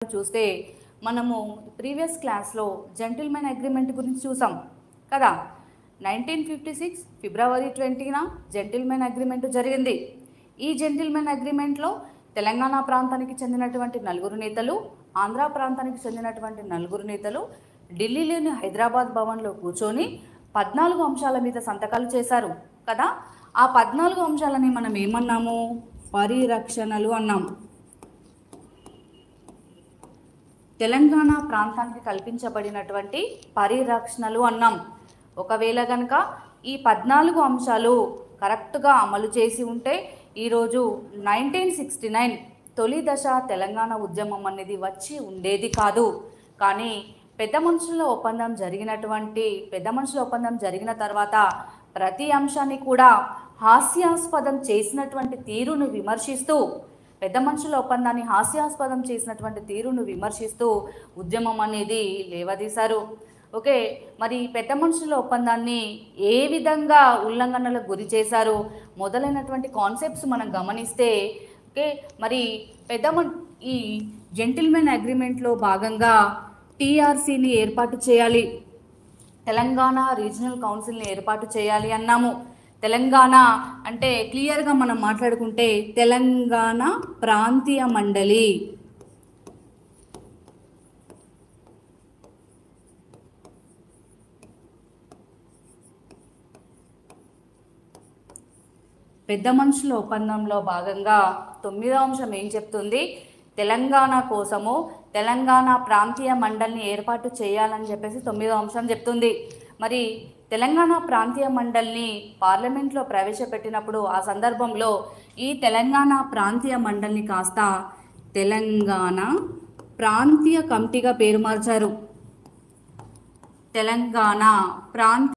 చూస్తే మనము ప్రీవియస్ క్లాస్లో జెంటిల్మెన్ అగ్రిమెంట్ గురించి చూసాం కదా. 1956 ఫిబ్రవరి 20న జెంటిల్మెన్ అగ్రిమెంట్ జరిగింది. ఈ జెంటిల్మెన్ అగ్రిమెంట్లో తెలంగాణ ప్రాంతానికి చెందినటువంటి నలుగురు నేతలు, ఆంధ్ర ప్రాంతానికి చెందినటువంటి నలుగురు నేతలు ఢిల్లీలోని హైదరాబాద్ భవన్లో కూర్చొని 14 అంశాల మీద సంతకాలు చేశారు కదా. ఆ 14 అంశాలని మనం ఏమన్నాము? పరిరక్షణలు అన్నాము. తెలంగాణ ప్రాంతానికి కల్పించబడినటువంటి పరిరక్షణలు అన్నాం. ఒకవేళ కనుక ఈ 14 అంశాలు కరెక్ట్గా అమలు చేసి ఉంటే ఈరోజు 1969 తొలి దశ తెలంగాణ ఉద్యమం అనేది వచ్చి ఉండేది కాదు. కానీ పెద్ద మనుషుల ఒప్పందం జరిగిన తర్వాత ప్రతి అంశాన్ని కూడా హాస్యాస్పదం చేసినటువంటి తీరును విమర్శిస్తూ పెద్ద మనుషుల ఒప్పందాన్ని హాస్యాస్పదం చేసినటువంటి తీరును విమర్శిస్తూ ఉద్యమం అనేది లేవదీశారు. ఓకే, మరి పెద్ద మనుషుల ఒప్పందాన్ని ఏ విధంగా ఉల్లంఘనలకు గురి చేశారు మొదలైనటువంటి కాన్సెప్ట్స్ మనం గమనిస్తే, ఓకే, మరి ఈ జెంటిల్మెన్ అగ్రిమెంట్లో భాగంగా టీఆర్సీని ఏర్పాటు చేయాలి, తెలంగాణ రీజనల్ కౌన్సిల్ని ఏర్పాటు చేయాలి అన్నాము. తెలంగాణ అంటే క్లియర్గా మనం మాట్లాడుకుంటే తెలంగాణ ప్రాంతీయ మండలి, పెద్ద మనుషుల ఒప్పందంలో భాగంగా 9వ అంశం ఏం చెప్తుంది? తెలంగాణ కోసము తెలంగాణ ప్రాంతీయ మండలిని ఏర్పాటు చేయాలని చెప్పేసి 9వ అంశం చెప్తుంది. మరి తెలంగాణ ప్రాంతీయ మండలిని పార్లమెంట్లో ప్రవేశపెట్టినప్పుడు ఆ సందర్భంలో ఈ తెలంగాణ ప్రాంతీయ మండలిని కాస్త తెలంగాణ ప్రాంతీయ కమిటీగా పేరు మార్చారు. తెలంగాణ ప్రాంతీయ